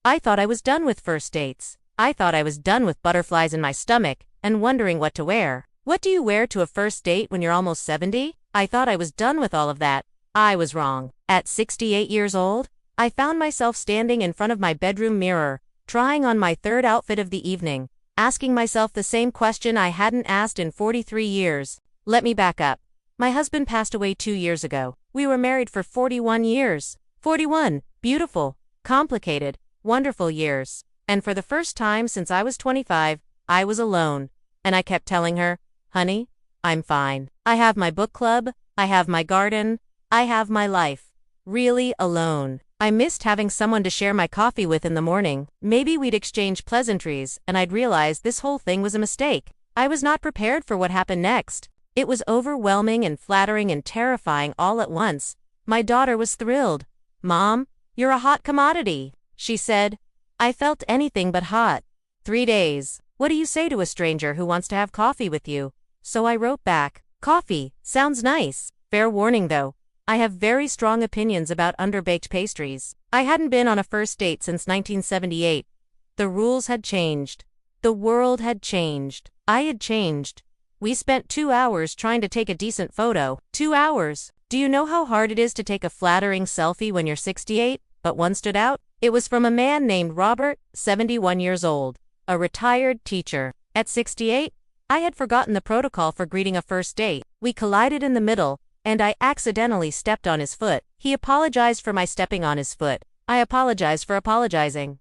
I thought I was done with first dates. I thought I was done with butterflies in my stomach and wondering what to wear. What do you wear to a first date when you're almost 70? I thought I was done with all of that. I was wrong. At 68 years old, I found myself standing in front of my bedroom mirror, trying on my third outfit of the evening, asking myself the same question I hadn't asked in 43 years. Let me back up. My husband passed away 2 years ago. We were married for 41 years. 41 beautiful, complicated, wonderful years. And for the first time since I was 25, I was alone. And I kept telling her, honey, I'm fine. I have my book club, I have my garden, I have my life. Really alone. I missed having someone to share my coffee with in the morning. Maybe we'd exchange pleasantries, and I'd realize this whole thing was a mistake. I was not prepared for what happened next. It was overwhelming and flattering and terrifying all at once. My daughter was thrilled. Mom, you're a hot commodity, she said. I felt anything but hot. 3 days. What do you say to a stranger who wants to have coffee with you? So I wrote back, coffee, sounds nice. Fair warning though, I have very strong opinions about underbaked pastries. I hadn't been on a first date since 1978. The rules had changed. The world had changed. I had changed. We spent 2 hours trying to take a decent photo. 2 hours. Do you know how hard it is to take a flattering selfie when you're 68? But one stood out. It was from a man named Robert, 71 years old, a retired teacher. At 68, I had forgotten the protocol for greeting a first date. We collided in the middle, and I accidentally stepped on his foot. He apologized for my stepping on his foot. I apologized for apologizing.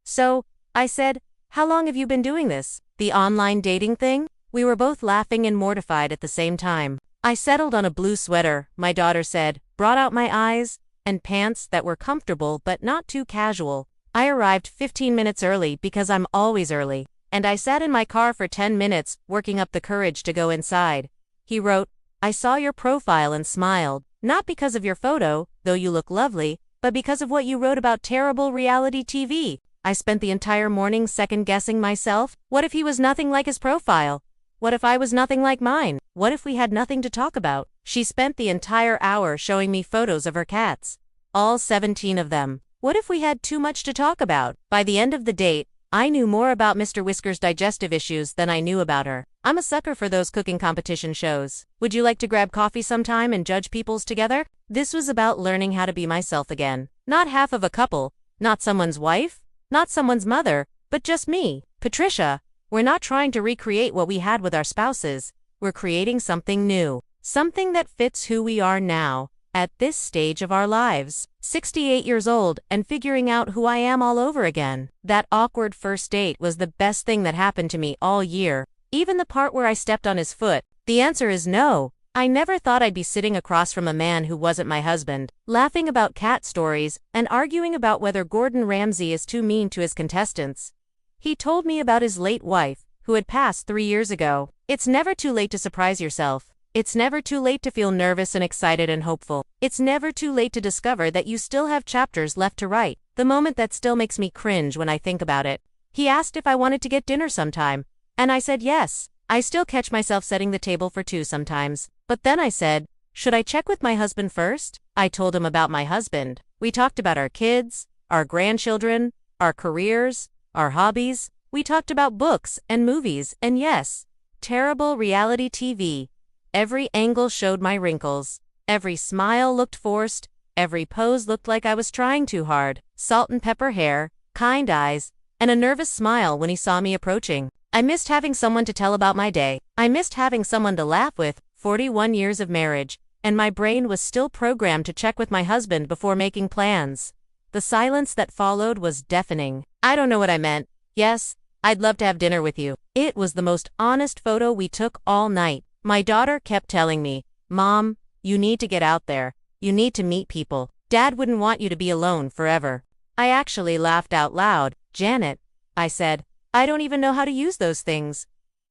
So, I said, how long have you been doing this? The online dating thing? We were both laughing and mortified at the same time. I settled on a blue sweater, my daughter said, brought out my eyes, and pants that were comfortable but not too casual. I arrived 15 minutes early because I'm always early, and I sat in my car for 10 minutes, working up the courage to go inside. He wrote, I saw your profile and smiled, not because of your photo, though you look lovely, but because of what you wrote about terrible reality TV. I spent the entire morning second-guessing myself. What if he was nothing like his profile? What if I was nothing like mine? What if we had nothing to talk about? She spent the entire hour showing me photos of her cats. All 17 of them. What if we had too much to talk about? By the end of the date, I knew more about Mr. Whisker's digestive issues than I knew about her. I'm a sucker for those cooking competition shows. Would you like to grab coffee sometime and judge people's together? This was about learning how to be myself again. Not half of a couple, not someone's wife, not someone's mother, but just me, Patricia. We're not trying to recreate what we had with our spouses. We're creating something new. Something that fits who we are now, at this stage of our lives. 68 years old and figuring out who I am all over again. That awkward first date was the best thing that happened to me all year. Even the part where I stepped on his foot. The answer is no. I never thought I'd be sitting across from a man who wasn't my husband, laughing about cat stories and arguing about whether Gordon Ramsay is too mean to his contestants. He told me about his late wife, who had passed 3 years ago. It's never too late to surprise yourself. It's never too late to feel nervous and excited and hopeful. It's never too late to discover that you still have chapters left to write. The moment that still makes me cringe when I think about it. He asked if I wanted to get dinner sometime, and I said yes. I still catch myself setting the table for 2 sometimes. But then I said, should I check with my husband first? I told him about my husband. We talked about our kids, our grandchildren, our careers, our hobbies. We talked about books and movies and yes, terrible reality TV. Every angle showed my wrinkles. Every smile looked forced. Every pose looked like I was trying too hard. Salt and pepper hair, kind eyes, and a nervous smile when he saw me approaching. I missed having someone to tell about my day. I missed having someone to laugh with. 41 years of marriage, and my brain was still programmed to check with my husband before making plans. The silence that followed was deafening. I don't know what I meant. Yes, I'd love to have dinner with you. It was the most honest photo we took all night. My daughter kept telling me, Mom, you need to get out there. You need to meet people. Dad wouldn't want you to be alone forever. I actually laughed out loud. Janet, I said, I don't even know how to use those things.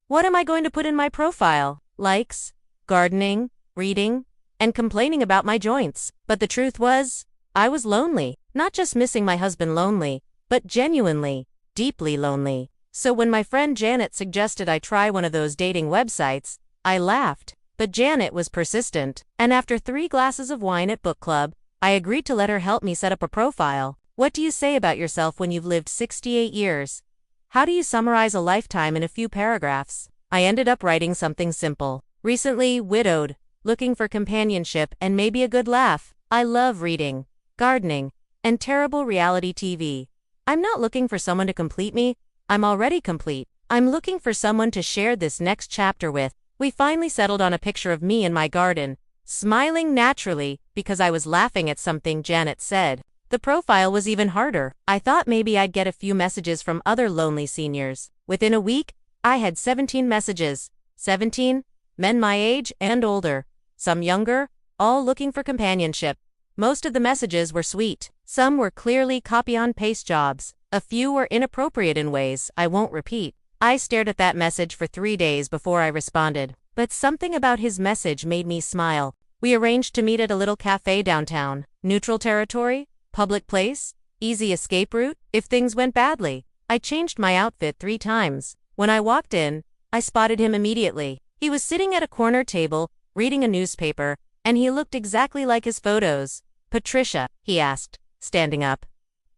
What am I going to put in my profile? Likes, gardening, reading, and complaining about my joints. But the truth was, I was lonely. Not just missing my husband lonely, but genuinely, deeply lonely. So when my friend Janet suggested I try one of those dating websites, I laughed. But Janet was persistent, and after 3 glasses of wine at book club, I agreed to let her help me set up a profile. What do you say about yourself when you've lived 68 years? How do you summarize a lifetime in a few paragraphs? I ended up writing something simple. Recently widowed, looking for companionship and maybe a good laugh. I love reading, gardening, and terrible reality TV. I'm not looking for someone to complete me. I'm already complete. I'm looking for someone to share this next chapter with. We finally settled on a picture of me in my garden, smiling naturally because I was laughing at something Janet said. The profile was even harder. I thought maybe I'd get a few messages from other lonely seniors. Within a week, I had 17 messages. 17 men my age and older, some younger, all looking for companionship. Most of the messages were sweet. Some were clearly copy-on-paste jobs. A few were inappropriate in ways I won't repeat. I stared at that message for 3 days before I responded. But something about his message made me smile. We arranged to meet at a little cafe downtown. Neutral territory? Public place? Easy escape route? If things went badly. I changed my outfit 3 times. When I walked in, I spotted him immediately. He was sitting at a corner table, reading a newspaper, and he looked exactly like his photos. "Patricia," he asked, standing up.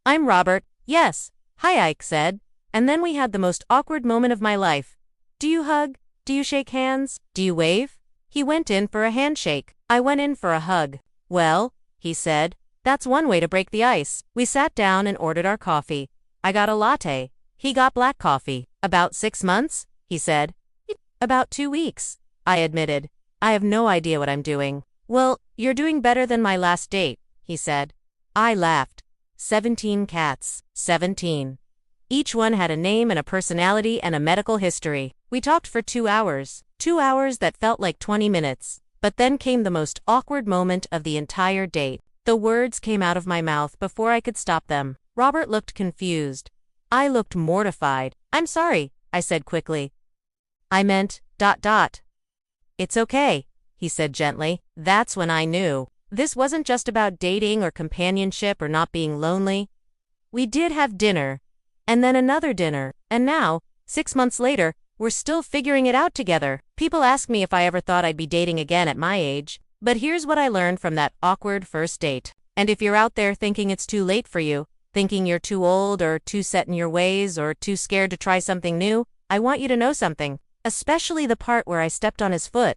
"I'm Robert." "Yes." "Hi," Ike said. And then we had the most awkward moment of my life. "Do you hug? Do you shake hands? Do you wave?" He went in for a handshake. I went in for a hug. "Well," he said, "that's one way to break the ice." We sat down and ordered our coffee. I got a latte. He got black coffee. "About 6 months?" he said. "About 2 weeks," I admitted. "I have no idea what I'm doing." "Well, you're doing better than my last date," he said. I laughed. 17 cats. 17. Each one had a name and a personality and a medical history. We talked for 2 hours. 2 hours that felt like 20 minutes. But then came the most awkward moment of the entire date. The words came out of my mouth before I could stop them. Robert looked confused. I looked mortified. "I'm sorry," I said quickly. "I meant ... "It's okay," he said gently. That's when I knew. This wasn't just about dating or companionship or not being lonely. We did have dinner. And then another dinner. And now, 6 months later, we're still figuring it out together. People ask me if I ever thought I'd be dating again at my age. But here's what I learned from that awkward first date. And if you're out there thinking it's too late for you, thinking you're too old or too set in your ways or too scared to try something new, I want you to know something. Especially the part where I stepped on his foot.